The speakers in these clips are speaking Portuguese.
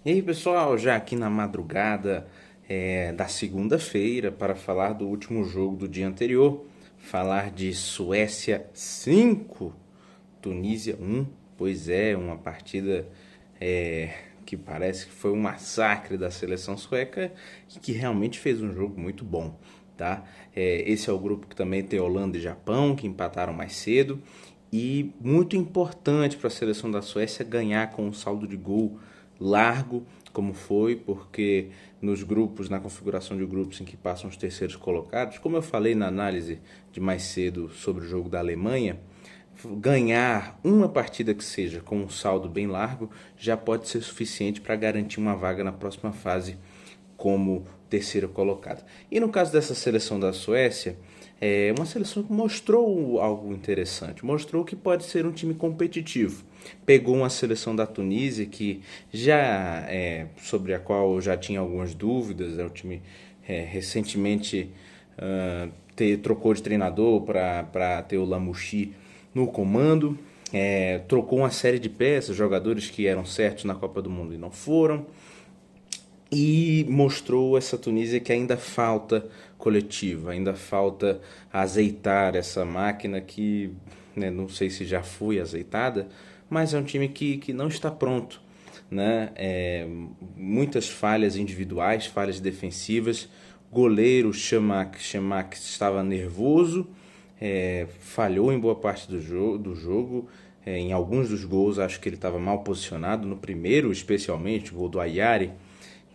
E aí, pessoal, já aqui na madrugada da segunda-feira para falar do último jogo do dia anterior, falar de Suécia 5, Tunísia 1. Pois é, uma partida que parece que foi um massacre da seleção sueca e que realmente fez um jogo muito bom. Tá? Esse é o grupo que também tem Holanda e Japão, que empataram mais cedo. E muito importante para a seleção da Suécia ganhar com um saldo de gol largo, como foi, porque nos grupos, na configuração de grupos em que passam os terceiros colocados, como eu falei na análise de mais cedo sobre o jogo da Alemanha, ganhar uma partida que seja com um saldo bem largo já pode ser suficiente para garantir uma vaga na próxima fase como terceiro colocado. E no caso dessa seleção da Suécia, é uma seleção que mostrou algo interessante, mostrou que pode ser um time competitivo. Pegou uma seleção da Tunísia que já sobre a qual eu já tinha algumas dúvidas, é um time recentemente trocou de treinador para ter o Lamouchi no comando, trocou uma série de peças, jogadores que eram certos na Copa do Mundo e não foram, e mostrou essa Tunísia que ainda falta coletiva, ainda falta azeitar essa máquina que, né, não sei se já foi azeitada, mas é um time que não está pronto. Né? Muitas falhas individuais, falhas defensivas, goleiro Chamak estava nervoso, falhou em boa parte do jogo. Em alguns dos gols acho que ele estava mal posicionado, no primeiro especialmente, o gol do Ayari.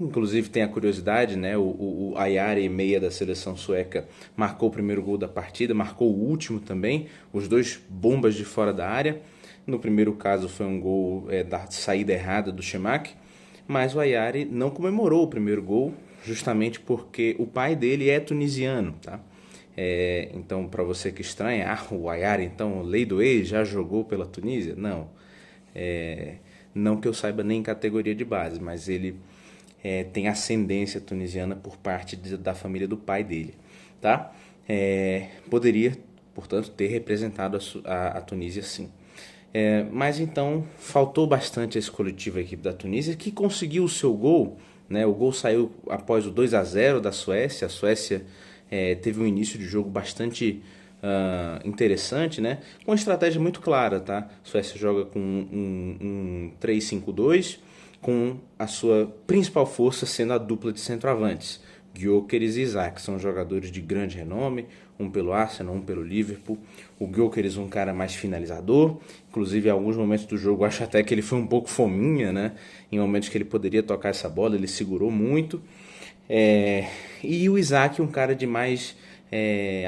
Inclusive tem a curiosidade, né? O Ayari, meia da seleção sueca, marcou o primeiro gol da partida, marcou o último também, os dois bombas de fora da área. No primeiro caso foi um gol da saída errada do Shemak, mas o Ayari não comemorou o primeiro gol, justamente porque o pai dele é tunisiano, tá? Então, para você que estranha, o Ayari, então, lei do ex, já jogou pela Tunísia? Não. Não que eu saiba nem em categoria de base, mas ele tem ascendência tunisiana por parte da família do pai dele, tá? Poderia, portanto, ter representado a Tunísia sim. Mas então faltou bastante esse coletivo, a equipe da Tunísia, que conseguiu o seu gol, né? O gol saiu após o 2-0 da Suécia. A Suécia teve um início de jogo bastante interessante, né? Com uma estratégia muito clara, tá? A Suécia joga com um 3-5-2, com a sua principal força sendo a dupla de centroavantes, Gyökeres e Isaac. São jogadores de grande renome, um pelo Arsenal, um pelo Liverpool. O Gyökeres um cara mais finalizador, inclusive em alguns momentos do jogo acho até que ele foi um pouco fominha, né? Em momentos que ele poderia tocar essa bola, ele segurou muito. E o Isaac um cara de mais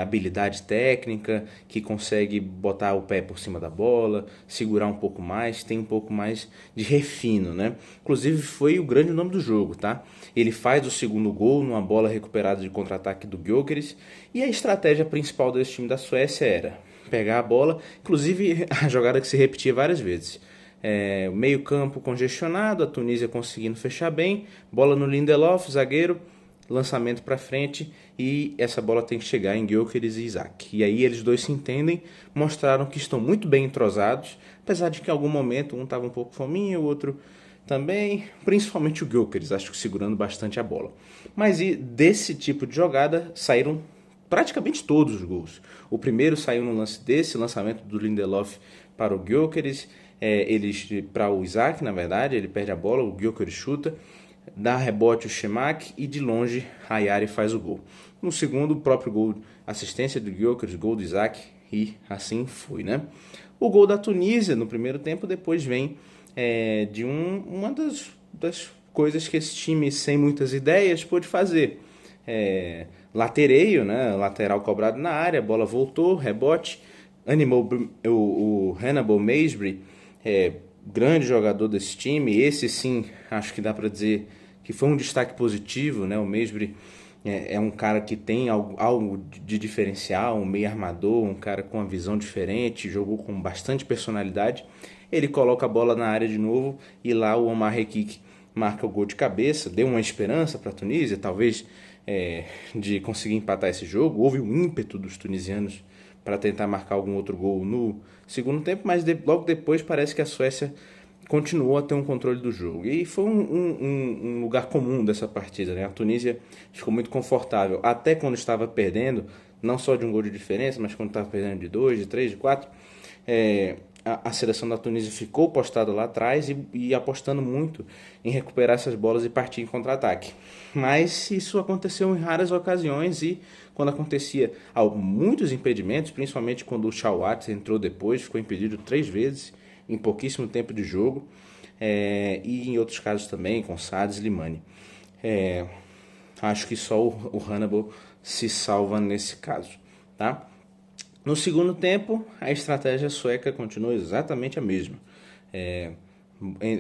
habilidade técnica, que consegue botar o pé por cima da bola, segurar um pouco mais, tem um pouco mais de refino, né? Inclusive foi o grande nome do jogo, tá? Ele faz o segundo gol numa bola recuperada de contra-ataque do Gyökeres, e a estratégia principal desse time da Suécia era pegar a bola, inclusive a jogada que se repetia várias vezes. Meio campo congestionado, a Tunísia conseguindo fechar bem, bola no Lindelof, zagueiro, lançamento para frente, e essa bola tem que chegar em Gyökeres e Isaac. E aí eles dois se entendem, mostraram que estão muito bem entrosados, apesar de que em algum momento um estava um pouco fominho, o outro também, principalmente o Gyökeres, acho que segurando bastante a bola. Mas e desse tipo de jogada saíram praticamente todos os gols. O primeiro saiu no lance desse, lançamento do Lindelof para o Gyökeres, para o Isaac, na verdade, ele perde a bola, o Gyökeres chuta, dá rebote o Shemak e de longe Ayari faz o gol. No segundo, o próprio gol, assistência do Gyökeres, gol do Isaac, e assim foi, né? O gol da Tunísia no primeiro tempo depois vem de uma das coisas que esse time sem muitas ideias pôde fazer. Latereio, né? Lateral cobrado na área, a bola voltou, rebote, animou o Hannibal Mejbri, grande jogador desse time. Esse sim, acho que dá para dizer que foi um destaque positivo, né? O Mejbri é um cara que tem algo de diferencial, um meio armador, um cara com uma visão diferente, jogou com bastante personalidade. Ele coloca a bola na área de novo e lá o Omar Rekik marca o gol de cabeça, deu uma esperança para a Tunísia, talvez de conseguir empatar esse jogo. Houve um ímpeto dos tunisianos para tentar marcar algum outro gol no segundo tempo, mas logo depois parece que a Suécia continuou a ter um controle do jogo. E foi um lugar comum dessa partida, né? A Tunísia ficou muito confortável, até quando estava perdendo, não só de um gol de diferença, mas quando estava perdendo de 2, de 3, de 4. A seleção da Tunísia ficou postada lá atrás e apostando muito em recuperar essas bolas e partir em contra-ataque. Mas isso aconteceu em raras ocasiões e quando acontecia muitos impedimentos, principalmente quando o Chawat entrou depois, ficou impedido 3 vezes em pouquíssimo tempo de jogo, e em outros casos também, com Sades e Limani. Acho que só o Hannibal se salva nesse caso, tá? No segundo tempo, a estratégia sueca continuou exatamente a mesma.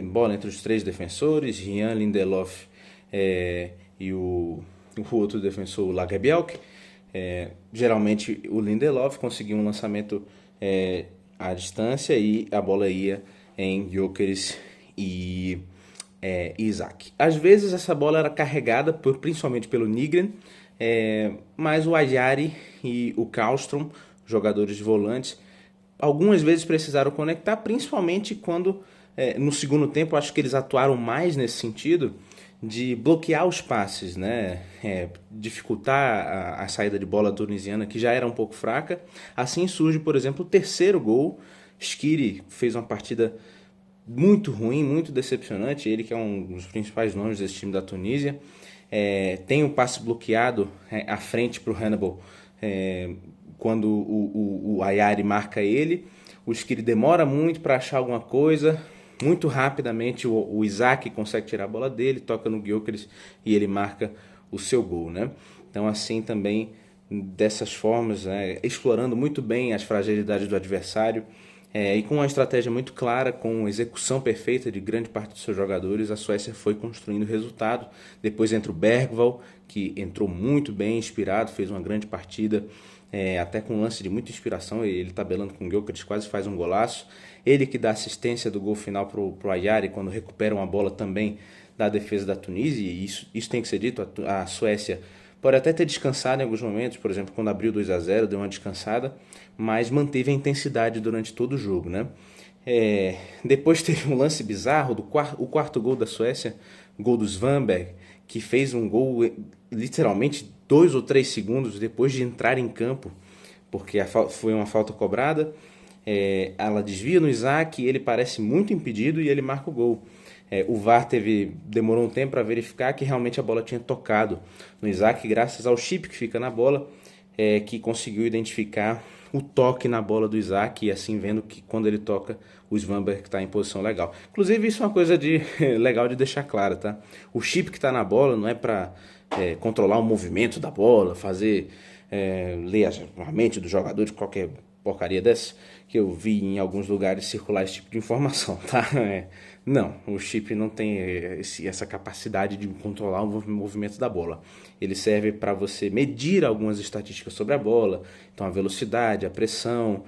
Bola entre os 3 defensores, Rian, Lindelof e o outro defensor, o Lagerbielke. Geralmente o Lindelof conseguia um lançamento à distância e a bola ia em Gyökeres e Isaac. Às vezes essa bola era carregada principalmente pelo Nygren, mas o Ajari e o Karlström, jogadores de volantes, algumas vezes precisaram conectar, principalmente quando no segundo tempo acho que eles atuaram mais nesse sentido de bloquear os passes, né? Dificultar a saída de bola tunisiana, que já era um pouco fraca. Assim surge, por exemplo, o terceiro gol. Shaqiri fez uma partida muito ruim, muito decepcionante, ele que é um dos principais nomes desse time da Tunísia. Tem um passe bloqueado à frente para o Hannibal, quando o Ajari marca ele. O Shaqiri demora muito para achar alguma coisa. Muito rapidamente o Isaac consegue tirar a bola dele, toca no Gyökeres e ele marca o seu gol, né? Então assim também, dessas formas, explorando muito bem as fragilidades do adversário, e com uma estratégia muito clara, com execução perfeita de grande parte dos seus jogadores, a Suécia foi construindo resultado. Depois entra o Bergvall, que entrou muito bem, inspirado, fez uma grande partida, até com um lance de muita inspiração, ele tabelando com o Gyökeres, quase faz um golaço. Ele que dá assistência do gol final para o Ajari, quando recupera uma bola também da defesa da Tunísia, e isso tem que ser dito, a Suécia pode até ter descansado em alguns momentos, por exemplo, quando abriu 2-0, deu uma descansada, mas manteve a intensidade durante todo o jogo, né? Depois teve um lance bizarro, o quarto gol da Suécia, gol do Svanberg, que fez um gol literalmente 2 ou 3 segundos depois de entrar em campo, porque foi uma falta cobrada, ela desvia no Isaac, ele parece muito impedido e ele marca o gol. O VAR demorou um tempo para verificar que realmente a bola tinha tocado no Isaac, graças ao chip que fica na bola, que conseguiu identificar o toque na bola do Isaac, e assim vendo que quando ele toca, o Svanberg está em posição legal. Inclusive isso é uma coisa legal de deixar claro, tá? O chip que está na bola não é para controlar o movimento da bola, fazer ler a mente do jogador, de qualquer porcaria dessa, que eu vi em alguns lugares circular esse tipo de informação, tá? Não, o chip não tem essa capacidade de controlar o movimento da bola. Ele serve para você medir algumas estatísticas sobre a bola, então a velocidade, a pressão,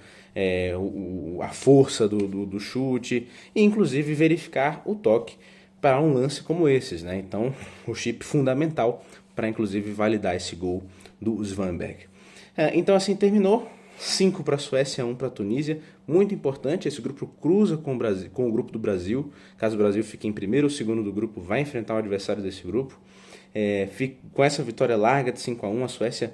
a força do chute, e inclusive verificar o toque para um lance como esses, né? Então, o chip fundamental para inclusive validar esse gol do Svanberg. Então assim terminou. 5 para a Suécia, 1 para a Tunísia. Muito importante, esse grupo cruza com o grupo do Brasil. Caso o Brasil fique em primeiro ou segundo do grupo, vai enfrentar o adversário desse grupo. Com essa vitória larga de 5-1, a Suécia,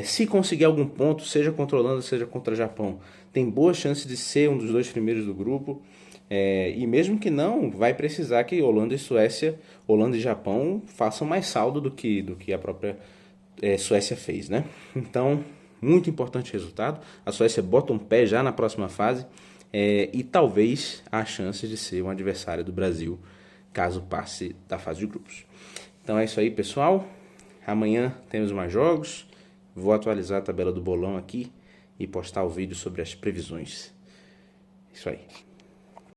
se conseguir algum ponto, seja contra a Holanda, seja contra o Japão, tem boa chance de ser um dos 2 primeiros do grupo. E mesmo que não, vai precisar que Holanda e Japão façam mais saldo do que a própria Suécia fez, né? Então, muito importante resultado. A Suécia bota um pé já na próxima fase, e talvez há chance de ser um adversário do Brasil, caso passe da fase de grupos. Então é isso aí, pessoal. Amanhã temos mais jogos. Vou atualizar a tabela do bolão aqui e postar o vídeo sobre as previsões. Isso aí.